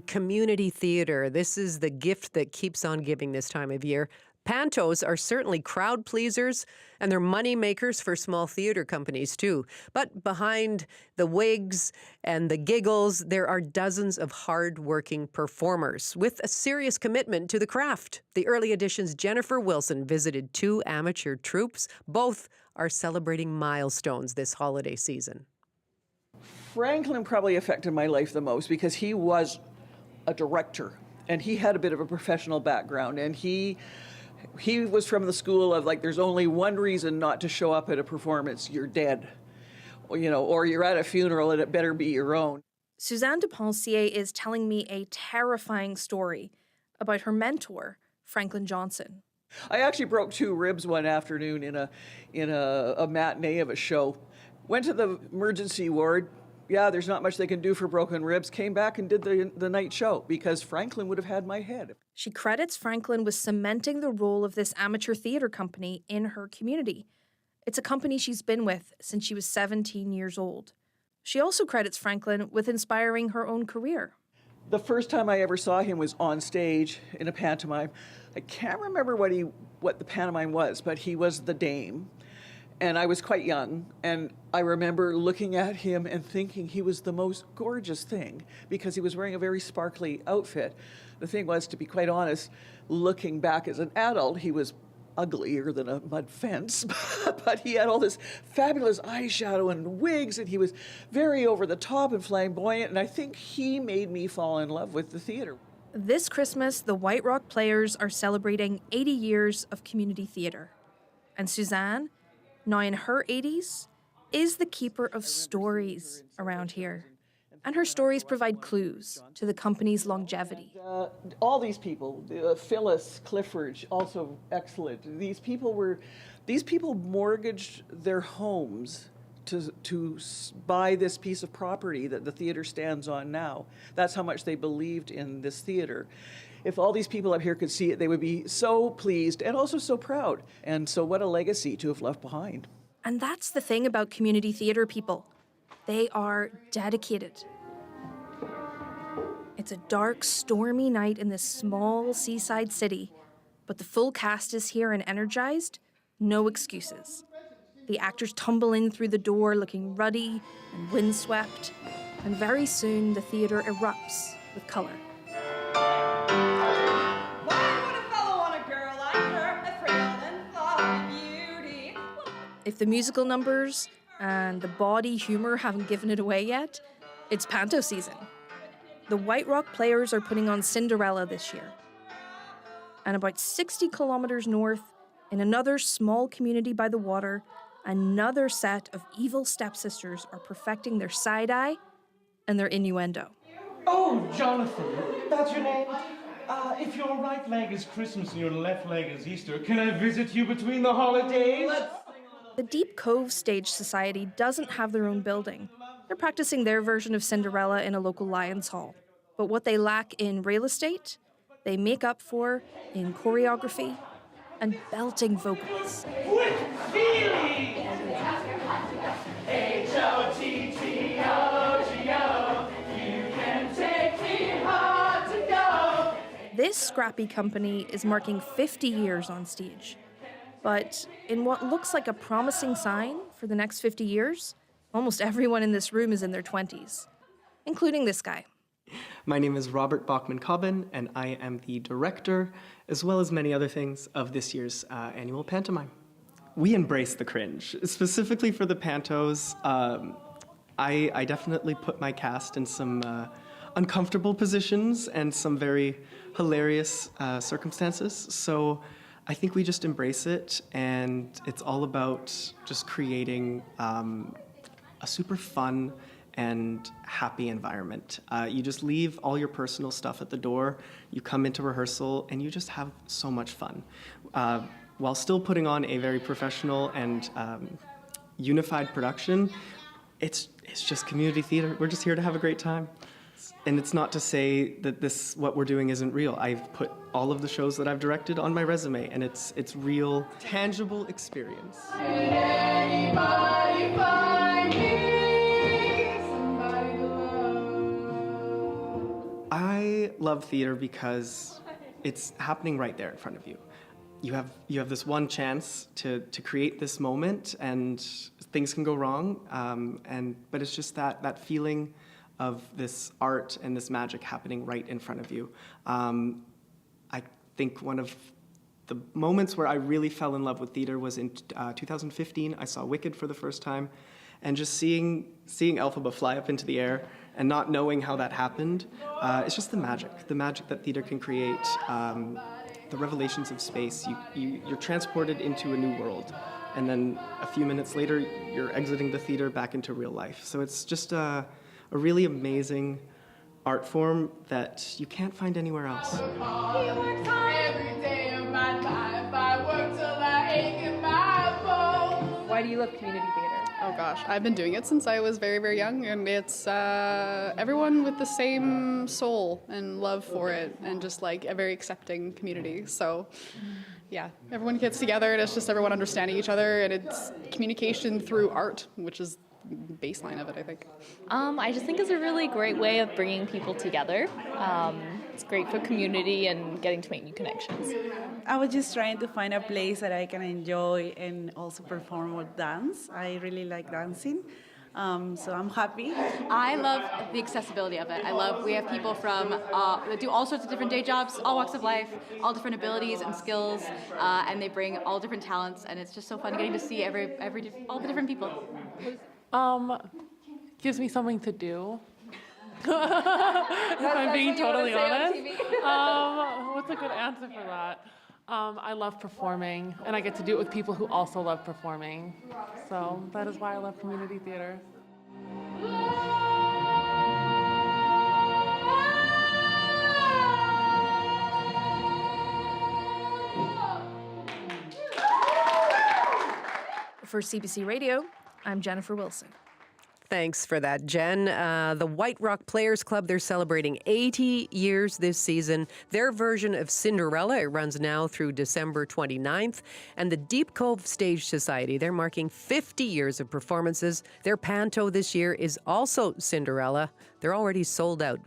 community theater. This is the gift that keeps on giving this time of year. Pantos are certainly crowd pleasers, and they're money makers for small theater companies too. But behind the wigs and the giggles, there are dozens of hard-working performers with a serious commitment to the craft. The Early Edition's Jennifer Wilson visited 2 amateur troupes. Both are celebrating milestones this holiday season. Franklin probably affected my life the most because he was a director and he had a bit of a professional background, and he was from the school of, like, there's only one reason not to show up at a performance: you're dead, or, or you're at a funeral and it better be your own. Suzanne Depensier is telling me a terrifying story about her mentor, Franklin Johnson. I actually broke 2 ribs one afternoon in a matinee of a show. Went to the emergency ward. Yeah, there's not much they can do for broken ribs. Came back and did the night show because Franklin would have had my head. She credits Franklin with cementing the role of this amateur theater company in her community. It's a company she's been with since she was 17 years old. She also credits Franklin with inspiring her own career. The first time I ever saw him was on stage in a pantomime. I can't remember what the pantomime was, but he was the Dame. And I was quite young, and I remember looking at him and thinking he was the most gorgeous thing because he was wearing a very sparkly outfit. The thing was, to be quite honest, looking back as an adult, he was uglier than a mud fence, but he had all this fabulous eyeshadow and wigs, and he was very over the top and flamboyant, and I think he made me fall in love with the theater. This Christmas, the White Rock Players are celebrating 80 years of community theater. And Suzanne, now in her 80s, is the keeper of stories around here. And her stories provide clues to the company's longevity. All these people, Phyllis, Clifford, also excellent. These people mortgaged their homes to buy this piece of property that the theater stands on now. That's how much they believed in this theater. If all these people up here could see it, they would be so pleased and also so proud. And so what a legacy to have left behind. And that's the thing about community theater people. They are dedicated. It's a dark, stormy night in this small seaside city, but the full cast is here and energized. No excuses. The actors tumble in through the door looking ruddy and windswept, and very soon the theater erupts with color. If the musical numbers and the bawdy humor haven't given it away yet, it's Pantos season. The White Rock Players are putting on Cinderella this year. And about 60 kilometers north, in another small community by the water, another set of evil stepsisters are perfecting their side-eye and their innuendo. Oh, Jonathan, that's your name? If your right leg is Christmas and your left leg is Easter, can I visit you between the holidays? The Deep Cove Stage Society doesn't have their own building. They're practicing their version of Cinderella in a local Lions Hall. But what they lack in real estate, they make up for in choreography and belting vocals. With feeling! H-O-T-T-O-G-O, you can take me hard to go. This scrappy company is marking 50 years on stage. But in what looks like a promising sign for the next 50 years, almost everyone in this room is in their 20s, including this guy. My name is Robert Bachman-Cobbin, and I am the director, as well as many other things, of this year's annual pantomime. We embrace the cringe. Specifically for the Pantos, I definitely put my cast in some uncomfortable positions and some very hilarious circumstances. So I think we just embrace it, and it's all about just creating a super fun and happy environment. You just leave all your personal stuff at the door, you come into rehearsal, and you just have so much fun. While still putting on a very professional and unified production, it's just community theater. We're just here to have a great time. And it's not to say that what we're doing isn't real. I've put all of the shows that I've directed on my resume, and it's real, tangible experience. Anybody find me somebody to love? I I love theater because it's happening right there in front of you. You have this one chance to create this moment, and things can go wrong. But it's just that feeling of this art and this magic happening right in front of you. I think one of the moments where I really fell in love with theater was in 2015. I saw Wicked for the first time, and just seeing Elphaba fly up into the air and not knowing how that happened. It's just the magic that theater can create. The revelations of space. You're transported into a new world, and then a few minutes later, you're exiting the theater back into real life. So it's just a really amazing art form that you can't find anywhere else. Why do you love community theater? Oh gosh, I've been doing it since I was very, very young, and it's everyone with the same soul and love for it, and just like a very accepting community. So yeah, everyone gets together and it's just everyone understanding each other, and it's communication through art, which is the baseline of it, I think. I just think it's a really great way of bringing people together. It's great for community and getting to make new connections. I was just trying to find a place that I can enjoy and also perform or dance. I really like dancing, so I'm happy. I love the accessibility of it. We have people from that do all sorts of different day jobs, all walks of life, all different abilities and skills, and they bring all different talents, and it's just so fun getting to see all the different people. Gives me something to do. If I'm being totally honest. What's a good answer for that? I love performing, and I get to do it with people who also love performing. So that is why I love community theater. For CBC Radio, I'm Jennifer Wilson. Thanks for that, Jen. The White Rock Players Club, they're celebrating 80 years this season. Their version of Cinderella, it runs now through December 29th. And the Deep Cove Stage Society, they're marking 50 years of performances. Their panto this year is also Cinderella. They're already sold out.